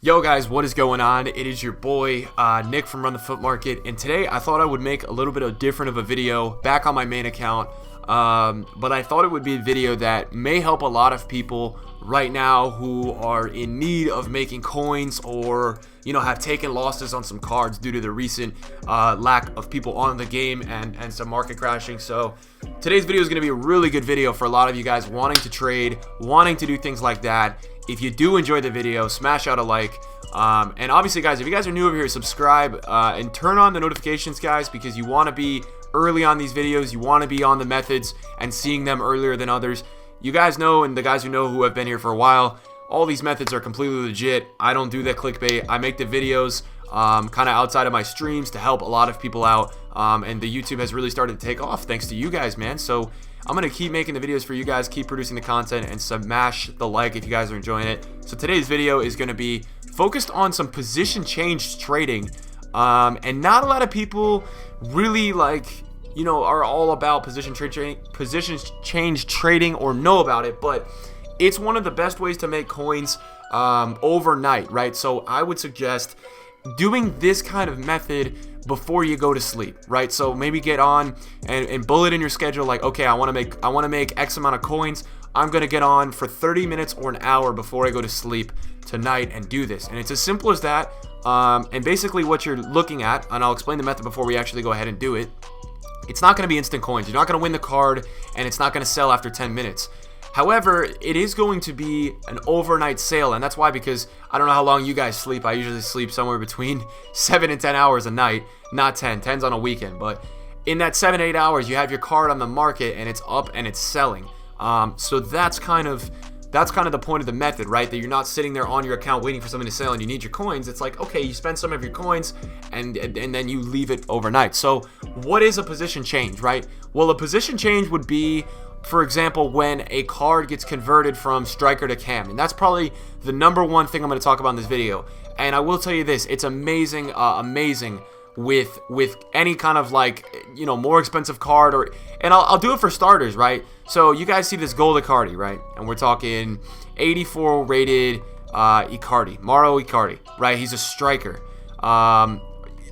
Yo guys, what is going on? It is your boy Nick from Run the Foot Market, and today I thought I would make a little bit of different of a video back on my main account, but I thought it would be a video that may help a lot of people right now who are in need of making coins or have taken losses on some cards due to the recent lack of people on the game and some market crashing. So today's video is going to be a really good video for a lot of you guys wanting to trade, wanting to do things like that. If you do enjoy the video, smash out a like, and obviously guys, if you guys are new over here, subscribe and turn on the notifications, guys, because you want to be early on these videos. You want to be on the methods and seeing them earlier than others. You guys know, and the guys who know who have been here for a while, all these methods are completely legit. I don't do that clickbait. I make the videos kind of outside of my streams to help a lot of people out, and the YouTube has really started to take off thanks to you guys, man. So I'm going to keep making the videos for you guys, keep producing the content, and smash the like if you guys are enjoying it. So today's video is going to be focused on some position change trading, and not a lot of people really are all about position change trading or know about it, but it's one of the best ways to make coins overnight, right? So I would suggest doing this kind of method before you go to sleep, right? So maybe get on and bullet in your schedule, like, okay, I want to make X amount of coins. I'm gonna get on for 30 minutes or an hour before I go to sleep tonight and do this. And it's as simple as that. And basically what you're looking at, and I'll explain the method before we actually go ahead and do it. It's not gonna be instant coins. You're not gonna win the card, and it's not gonna sell after 10 minutes. However, it is going to be an overnight sale, and that's why, because I don't know how long you guys sleep. I usually sleep somewhere between 7 and 10 hours a night, not 10. 10's on a weekend, but in that 7-8 hours, you have your card on the market, and it's up and it's selling. So that's kind of the point of the method, right? That you're not sitting there on your account waiting for something to sell and you need your coins. It's like, okay, you spend some of your coins and then you leave it overnight. So what is a position change, right? Well, a position change would be, for example, when a card gets converted from striker to cam, and that's probably the number one thing I'm going to talk about in this video. And I will tell you this, it's amazing with any kind of more expensive card, and I'll do it for starters, right? So you guys see this gold Icardi, right? And we're talking 84 rated Icardi, Mauro Icardi, right? He's a striker.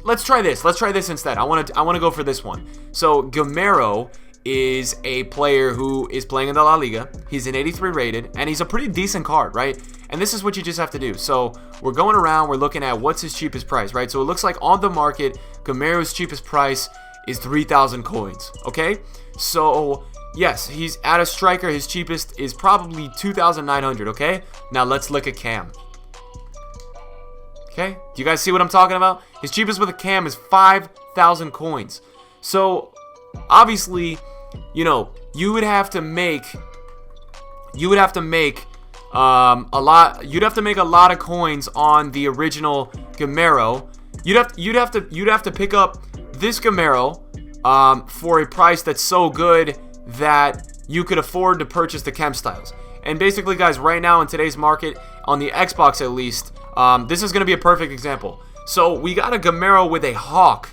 Let's try this instead. I want to go for this one. So Gamero is a player who is playing in the La Liga. He's an 83 rated, and he's a pretty decent card, right? And this is what you just have to do. So we're going around, we're looking at what's his cheapest price, right? So it looks like on the market, Gamero's cheapest price is 3,000 coins, okay? So yes, he's at a striker. His cheapest is probably 2,900, okay? Now let's look at cam. Okay, do you guys see what I'm talking about? His cheapest with a cam is 5,000 coins. So obviously, you would have to make a lot. You'd have to make a lot of coins on the original Gamero. You'd have to pick up this Gamero for a price that's so good that you could afford to purchase the chem styles. And basically, guys, right now in today's market, on the Xbox at least, this is going to be a perfect example. So we got a Gamero with a Hawk.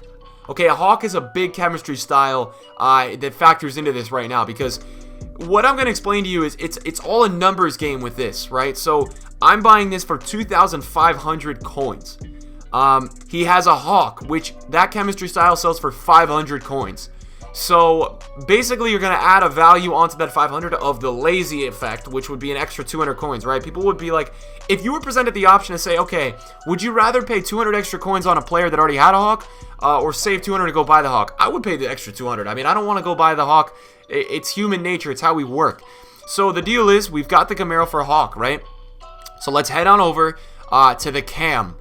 Okay, a Hawk is a big chemistry style that factors into this right now, because what I'm going to explain to you is it's all a numbers game with this, right? So I'm buying this for 2,500 coins. He has a Hawk, which that chemistry style sells for 500 coins. So basically, you're going to add a value onto that 500 of the lazy effect, which would be an extra 200 coins, right? People would be like, if you were presented the option to say, okay, would you rather pay 200 extra coins on a player that already had a Hawk, or save 200 to go buy the Hawk? I would pay the extra 200. I mean, I don't want to go buy the Hawk. It's human nature. It's how we work. So the deal is, we've got the Gamero for a Hawk, right? So let's head on over to the cam.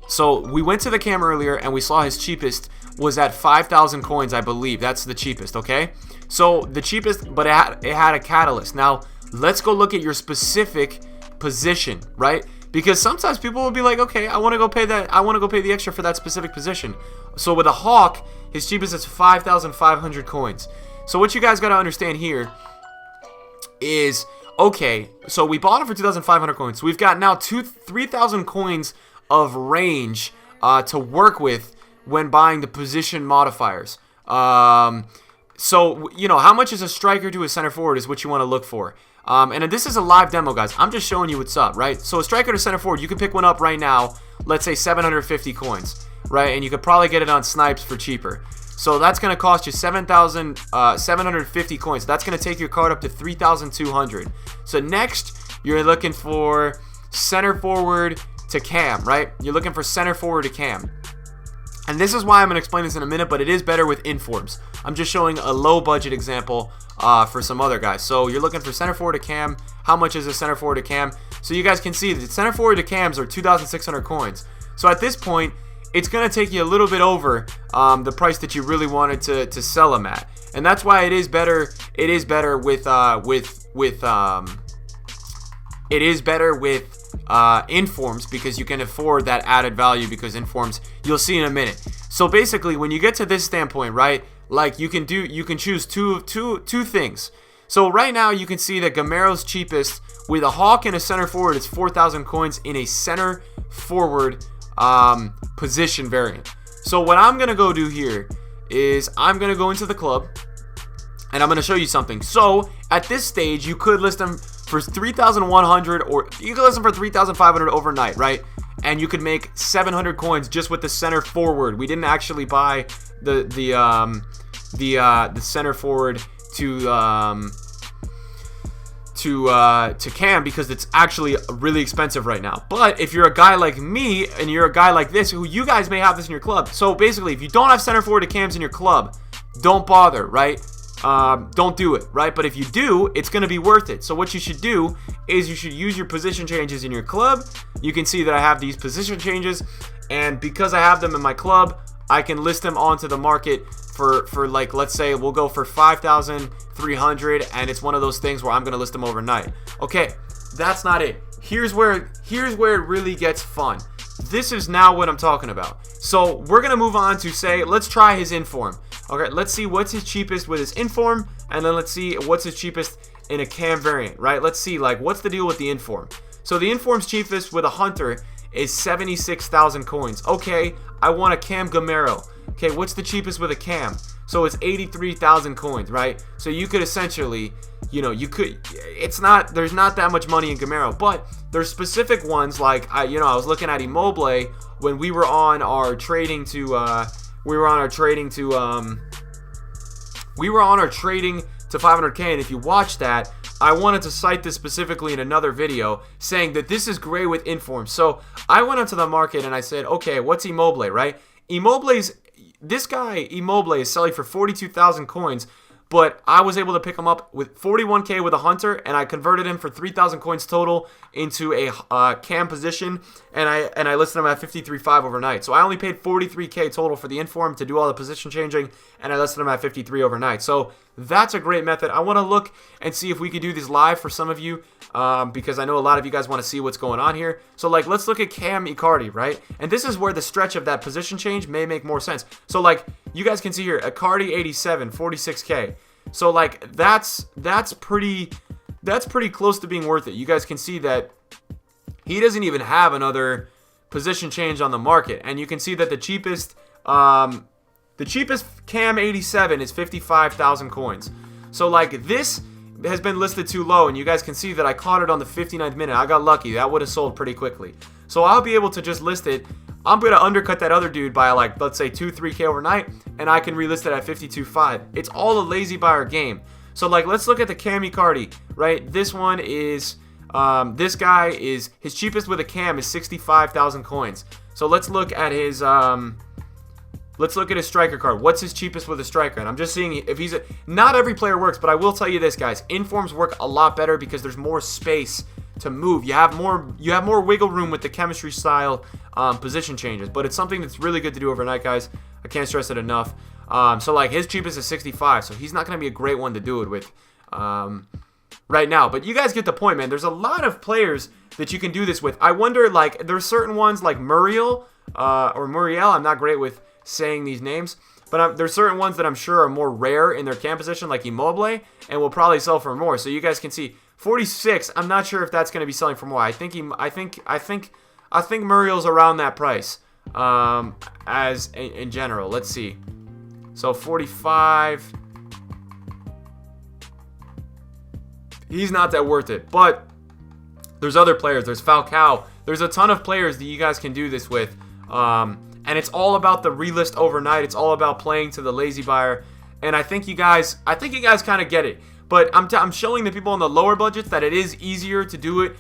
So we went to the cam earlier, and we saw his cheapest was at 5,000 coins, I believe. That's the cheapest, okay? So the cheapest, but it had a catalyst. Now, let's go look at your specific position, right? Because sometimes people will be like, okay, I want to go pay the extra for that specific position. So with a Hawk, his cheapest is 5,500 coins. So what you guys got to understand here is, okay, so we bought it for 2,500 coins. So we've got now 3,000 coins of range to work with when buying the position modifiers. So, how much is a striker to a center forward is what you want to look for. And this is a live demo, guys. I'm just showing you what's up, right? So a striker to center forward, you can pick one up right now. Let's say 750 coins, right? And you could probably get it on Snipes for cheaper. So that's going to cost you 750 coins. That's going to take your card up to 3,200. So next, you're looking for center forward to cam, right? You're looking for center forward to cam. And this is why I'm going to explain this in a minute, but it is better with informs. I'm just showing a low budget example for some other guys. So you're looking for center forward to cam. How much is a center forward to cam? So you guys can see that center forward to cams are 2,600 coins. So at this point, it's going to take you a little bit over the price that you really wanted to sell them at. And that's why it is better. It is better with informs, because you can afford that added value, because informs, you'll see in a minute. So basically, when you get to this standpoint, right, like you can choose two things. So right now you can see that Gamero's cheapest with a hawk and a center forward is 4,000 coins in a center forward position variant. So what I'm gonna go do here is I'm gonna go into the club and I'm gonna show you something. So at this stage, you could list them for 3,100, or you could list them for 3,500 overnight, right? And you could make 700 coins just with the center forward. We didn't actually buy the center forward to cam, because it's actually really expensive right now. But if you're a guy like me and you're a guy like this, who you guys may have this in your club. So basically, if you don't have center forward to cams in your club, don't bother, right? Don't do it, right? But if you do, it's going to be worth it. So what you should do is you should use your position changes in your club. You can see that I have these position changes, and because I have them in my club, I can list them onto the market for like, let's say we'll go for 5,300, and it's one of those things where I'm going to list them overnight. Okay, that's not it. Here's where it really gets fun. This is now what I'm talking about. So we're going to move on to say, let's try his inform. Okay, let's see what's his cheapest with his inform, and then let's see what's his cheapest in a cam variant, right? Let's see, like, what's the deal with the inform? So the inform's cheapest with a hunter is 76,000 coins. Okay, I want a cam Gamero. Okay, what's the cheapest with a cam? So it's 83,000 coins, right? So you could essentially, you know, there's not that much money in Gamero, but there's specific ones like, I was looking at Immobile when we were on our trading to 500k, and if you watch that, I wanted to cite this specifically in another video, saying that this is great with inform. So I went onto the market and I said, okay, what's Immobile, right? This guy Immobile is selling for 42,000 coins, but I was able to pick him up with 41k with a hunter, and I converted him for 3,000 coins total into a cam position, and I listed him at 53.5 overnight. So I only paid 43k total for the inform to do all the position changing, and I listed him at 53 overnight. So that's a great method. I want to look and see if we could do this live for some of you, because I know a lot of you guys want to see what's going on here. So like, let's look at Cam Icardi, right? And this is where the stretch of that position change may make more sense. So like, you guys can see here, Icardi 87, 46k. So like, that's pretty close to being worth it. You guys can see that he doesn't even have another position change on the market, and you can see that the cheapest Cam 87 is 55,000 coins. So like, this has been listed too low, and you guys can see that I caught it on the 59th minute. I got lucky. That would have sold pretty quickly. So I'll be able to just list it. I'm going to undercut that other dude by like, let's say 2-3k overnight, and I can relist it at 52.5. It's all a lazy buyer game. So like, let's look at the Cam Icardi, right? This one is, this guy is, his cheapest with a cam is 65,000 coins. So let's look at his, let's look at his striker card. What's his cheapest with a striker? And I'm just seeing if he's not every player works, but I will tell you this, guys. Informs work a lot better because there's more space to move. You have more wiggle room with the chemistry style position changes, but it's something that's really good to do overnight, guys. I can't stress it enough. So like, his cheapest is 65, so he's not going to be a great one to do it with right now. But you guys get the point, man. There's a lot of players that you can do this with. I wonder, like, there's certain ones like Muriel or Muriel. I'm not great with saying these names, but there's certain ones that I'm sure are more rare in their cam position, like Immobile, and will probably sell for more. So you guys can see 46. I'm not sure if that's going to be selling for more. I think Muriel's around that price as in general. Let's see. So 45. He's not that worth it. But there's other players. There's Falcao. There's a ton of players that you guys can do this with. And it's all about the relist overnight. It's all about playing to the lazy buyer. And I think you guys kind of get it. But I'm showing the people on the lower budgets that it is easier to do it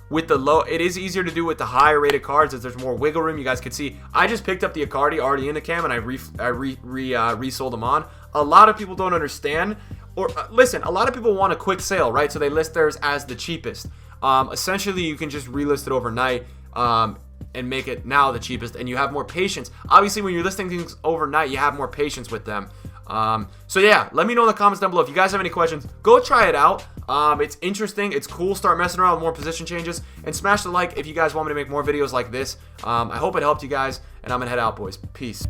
with the low. It is easier to do with the higher rated cards as there's more wiggle room. You guys can see I just picked up the Icardi already in the cam and I resold them on. A lot of people don't understand. Or listen, a lot of people want a quick sale, right? So they list theirs as the cheapest. Essentially, you can just relist it overnight and make it now the cheapest, and you have more patience. Obviously, when you're listing things overnight, you have more patience with them. So yeah, let me know in the comments down below if you guys have any questions. Go try it out. It's interesting. It's cool. Start messing around with more position changes, and smash the like if you guys want me to make more videos like this. I hope it helped you guys, and I'm gonna head out, boys. Peace.